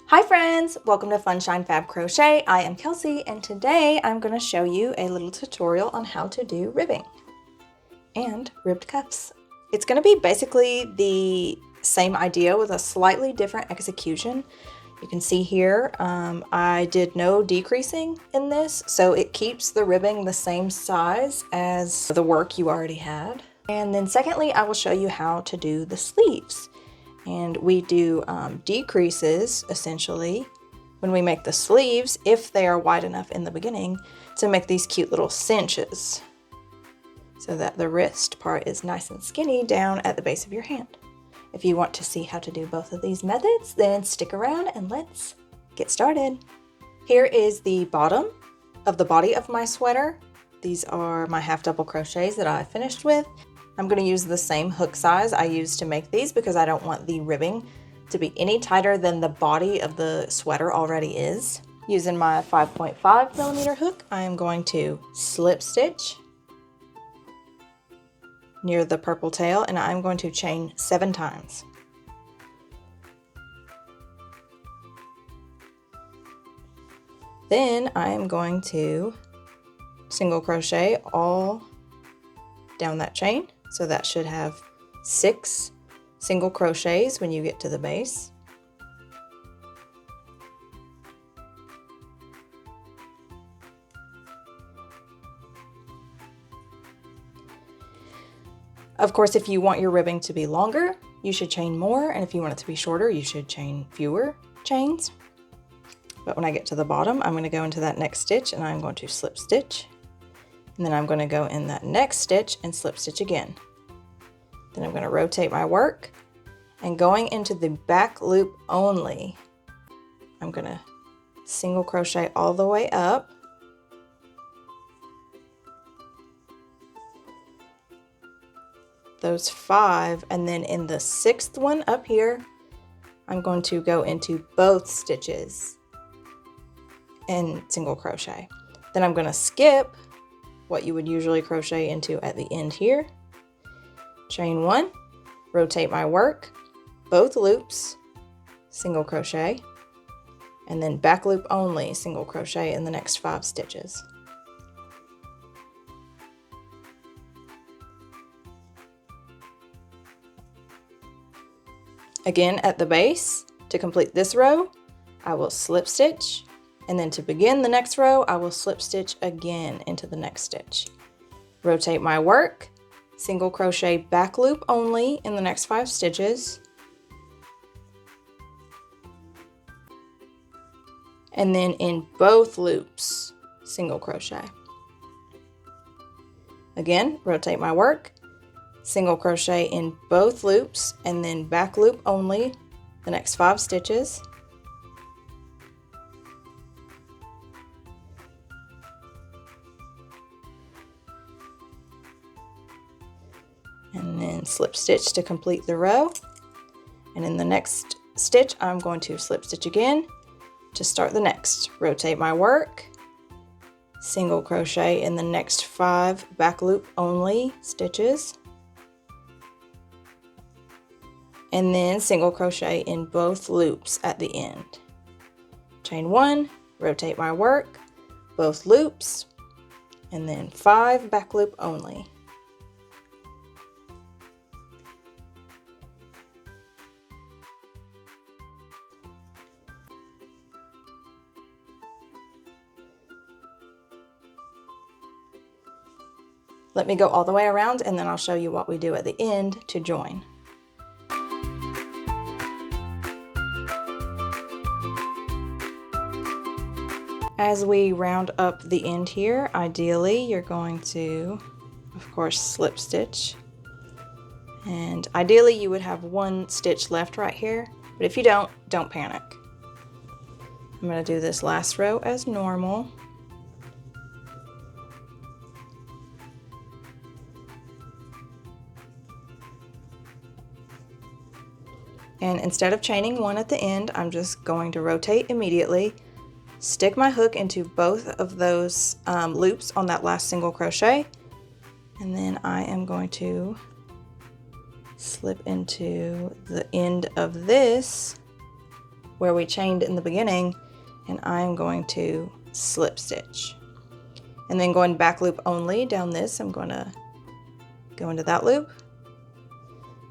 Hi friends, welcome to Funshine Fab Crochet. I am Kelsey and today I'm going to show you a little tutorial on how to do ribbing and ribbed cuffs. It's going to be basically the same idea with a slightly different execution. You can see here I did no decreasing in this, so it keeps the ribbing the same size as the work you already had. And then secondly, I will show you how to do the sleeves. And we do decreases essentially when we make the sleeves, if they are wide enough in the beginning, to make these cute little cinches so that the wrist part is nice and skinny down at the base of your hand. If you want to see how to do both of these methods, then stick around and let's get started. Here is the bottom of the body of my sweater. These are my half double crochets that I finished with. I'm going to use the same hook size I used to make these because I don't want the ribbing to be any tighter than the body of the sweater already is. Using my 5.5mm hook, I am going to slip stitch near the purple tail, and I'm going to chain 7 times. Then I am going to single crochet all down that chain. So that should have 6 single crochets when you get to the base. Of course, if you want your ribbing to be longer, you should chain more, and if you want it to be shorter, you should chain fewer chains. But when I get to the bottom, I'm going to go into that next stitch and I'm going to slip stitch. And then I'm going to go in that next stitch and slip stitch again. Then I'm going to rotate my work, and going into the back loop only, I'm going to single crochet all the way up. Those 5, and then in the 6th one up here, I'm going to go into both stitches and single crochet. Then I'm going to skip what you would usually crochet into at the end here. Chain 1, rotate my work, both loops, single crochet, and then back loop only, single crochet in the next 5 stitches. Again, at the base, to complete this row, I will slip stitch, and then to begin the next row, I will slip stitch again into the next stitch. Rotate my work, single crochet back loop only in the next 5 stitches, and then in both loops, single crochet. Again, rotate my work, single crochet in both loops, and then back loop only the next 5 stitches. And then slip stitch to complete the row. And in the next stitch, I'm going to slip stitch again to start the next. Rotate my work, single crochet in the next 5 back loop only stitches, and then single crochet in both loops at the end. Chain 1, rotate my work, both loops, and then 5 back loop only. Let me go all the way around and then I'll show you what we do at the end to join. As we round up the end here, ideally you're going to, of course, slip stitch. And ideally you would have 1 stitch left right here, but if you don't panic. I'm going to do this last row as normal. And instead of chaining 1 at the end, I'm just going to rotate immediately, stick my hook into both of those loops on that last single crochet, and then I am going to slip into the end of this where we chained in the beginning, and I'm going to slip stitch. And then going back loop only down this, I'm going to go into that loop,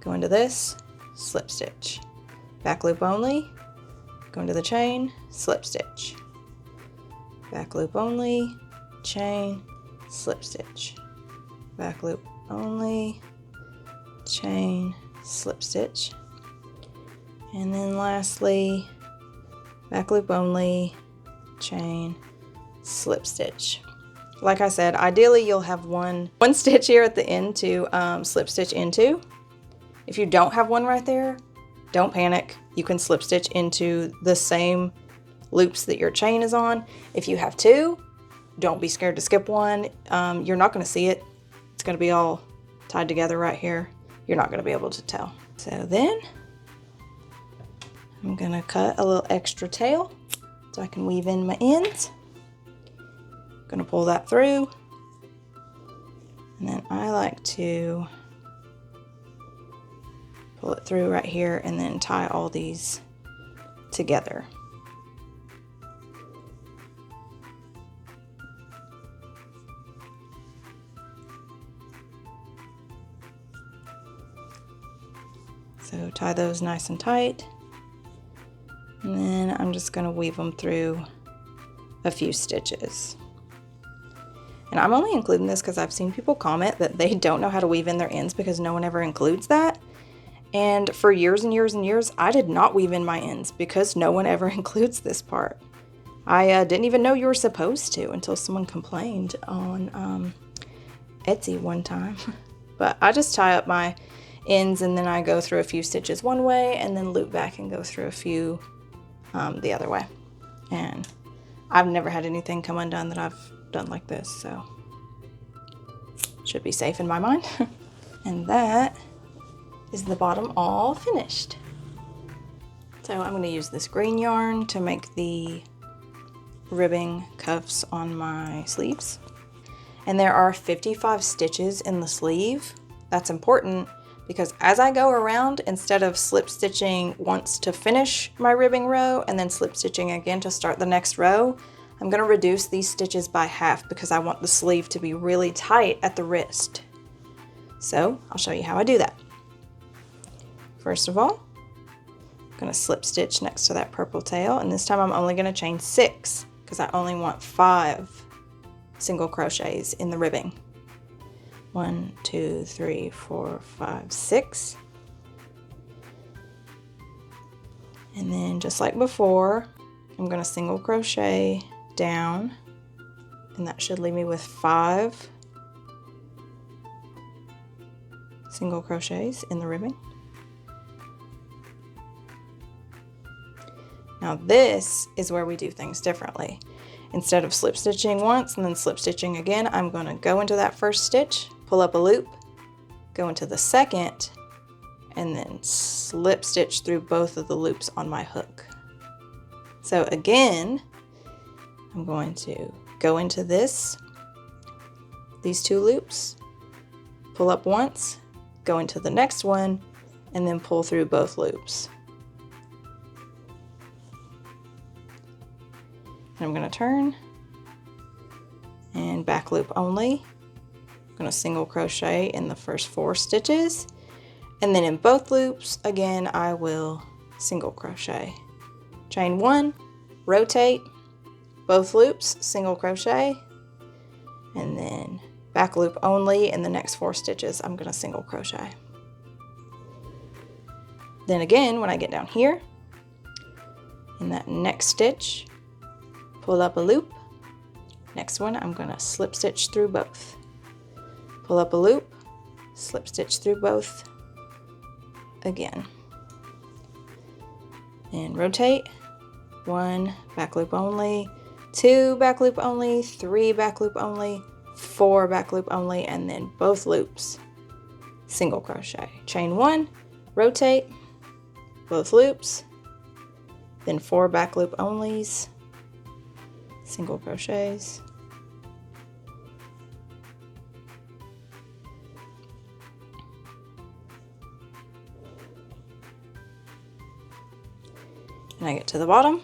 go into this, slip stitch. Back loop only, go into the chain, slip stitch. Back loop only, chain, slip stitch. Back loop only, chain, slip stitch. And then lastly, back loop only, chain, slip stitch. Like I said, ideally you'll have one stitch here at the end to slip stitch into. If you don't have one right there, don't panic. You can slip stitch into the same loops that your chain is on. If you have two, don't be scared to skip one. You're not going to see it. It's going to be all tied together right here. You're not going to be able to tell. So then I'm going to cut a little extra tail so I can weave in my ends. Going to pull that through, and then I like to pull it through right here and then tie all these together. So tie those nice and tight, and then I'm just going to weave them through a few stitches. And I'm only including this because I've seen people comment that they don't know how to weave in their ends because no one ever includes that. And for years and years and years, I did not weave in my ends because no one ever includes this part. I didn't even know you were supposed to until someone complained on Etsy one time. But I just tie up my ends and then I go through a few stitches one way and then loop back and go through a few the other way. And I've never had anything come undone that I've done like this, so should be safe in my mind. And that is the bottom all finished. So I'm going to use this green yarn to make the ribbing cuffs on my sleeves. And there are 55 stitches in the sleeve. That's important because as I go around, instead of slip stitching once to finish my ribbing row and then slip stitching again to start the next row, I'm going to reduce these stitches by half because I want the sleeve to be really tight at the wrist. So I'll show you how I do that. First of all, I'm going to slip stitch next to that purple tail, and this time I'm only going to chain 6 because I only want 5 single crochets in the ribbing. 1, 2, 3, 4, 5, 6. And then just like before, I'm going to single crochet down, and that should leave me with 5 single crochets in the ribbing. Now this is where we do things differently. Instead of slip stitching once and then slip stitching again, I'm going to go into that first stitch, pull up a loop, go into the second, and then slip stitch through both of the loops on my hook. So again, I'm going to go into these 2 loops, pull up once, go into the next one, and then pull through both loops. And I'm going to turn and back loop only. I'm going to single crochet in the first 4 stitches, and then in both loops, again, I will single crochet. Chain 1, rotate, both loops, single crochet, and then back loop only in the next 4 stitches, I'm going to single crochet. Then again, when I get down here, in that next stitch, pull up a loop. Next one, I'm going to slip stitch through both. Pull up a loop, slip stitch through both again. And rotate, 1 back loop only, 2 back loop only, 3 back loop only, 4 back loop only, and then both loops, single crochet. Chain 1, rotate, both loops, then 4 back loop onlys, single crochets, and I get to the bottom.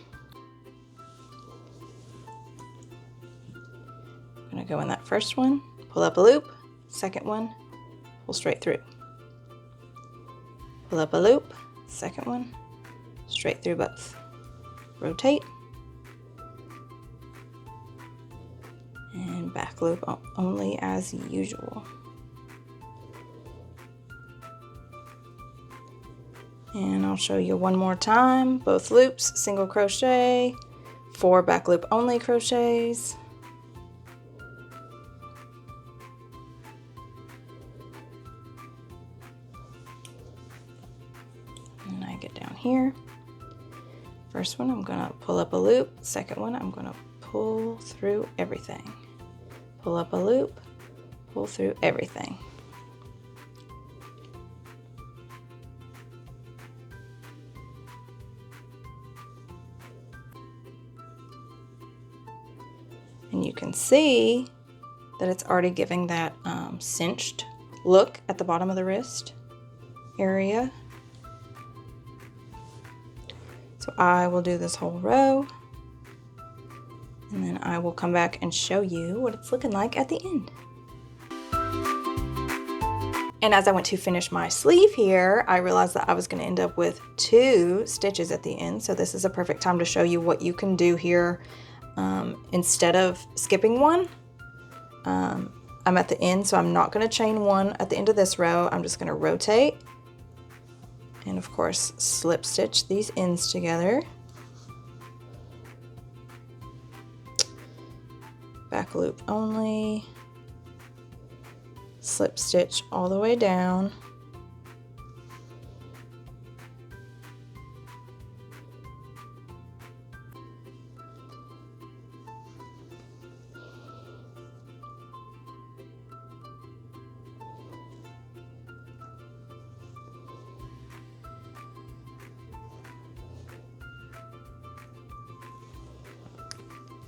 I'm going to go in that first one, pull up a loop, second one, pull straight through. Pull up a loop, second one, straight through both. Rotate. And back loop only as usual. And I'll show you one more time, both loops, single crochet, 4 back loop only crochets. And I get down here. First one, I'm gonna pull up a loop. Second one, I'm gonna pull through everything. Pull up a loop, pull through everything. And you can see that it's already giving that cinched look at the bottom of the wrist area. So I will do this whole row, and then I will come back and show you what it's looking like at the end. And as I went to finish my sleeve here, I realized that I was going to end up with 2 stitches at the end. So this is a perfect time to show you what you can do here. Instead of skipping one, I'm at the end, so I'm not going to chain 1 at the end of this row. I'm just going to rotate and of course slip stitch these ends together. Back loop only, slip stitch all the way down.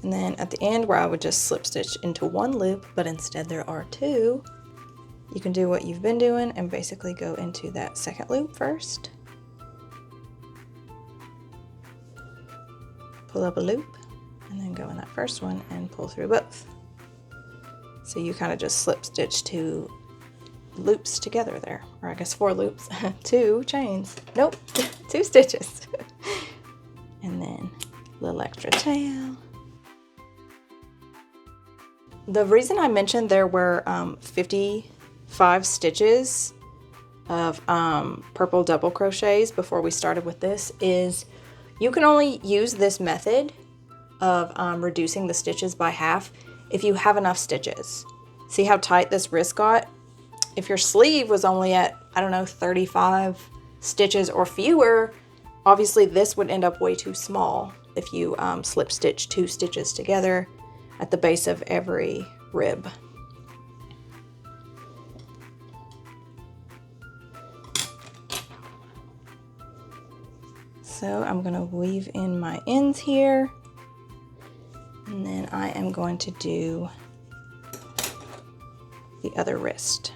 And then at the end where I would just slip stitch into 1 loop, but instead there are 2, you can do what you've been doing and basically go into that second loop first. Pull up a loop and then go in that first one and pull through both. So you kind of just slip stitch 2 loops together there, or I guess 4 loops, 2 chains, nope, 2 stitches. And then a little extra tail. The reason I mentioned there were 55 stitches of purple double crochets before we started with this is you can only use this method of reducing the stitches by half if you have enough stitches. See how tight this wrist got? If your sleeve was only at, I don't know, 35 stitches or fewer, obviously this would end up way too small if you slip stitch 2 stitches together at the base of every rib. So I'm going to weave in my ends here, and then I am going to do the other wrist.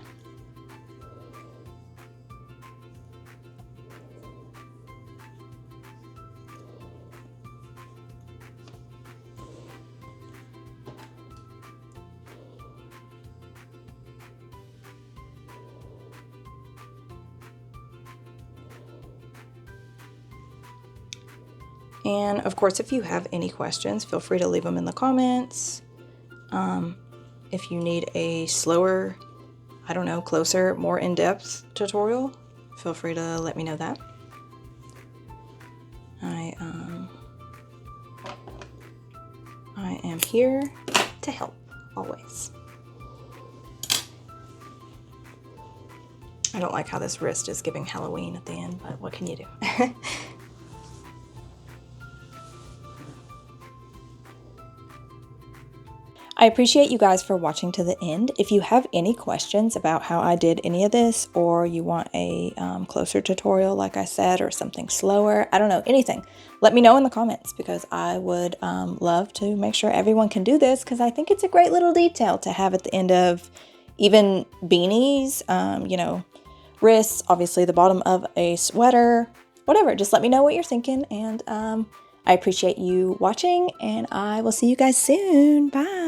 And of course, if you have any questions, feel free to leave them in the comments. If you need a slower, I don't know, closer, more in-depth tutorial, feel free to let me know that. I am here to help, always. I don't like how this wrist is giving Halloween at the end, but what can you do? I appreciate you guys for watching to the end. If you have any questions about how I did any of this, or you want a closer tutorial, like I said, or something slower, I don't know, anything, let me know in the comments, because I would love to make sure everyone can do this, because I think it's a great little detail to have at the end of even beanies, you know, wrists, obviously the bottom of a sweater, whatever, just let me know what you're thinking, and I appreciate you watching, and I will see you guys soon. Bye!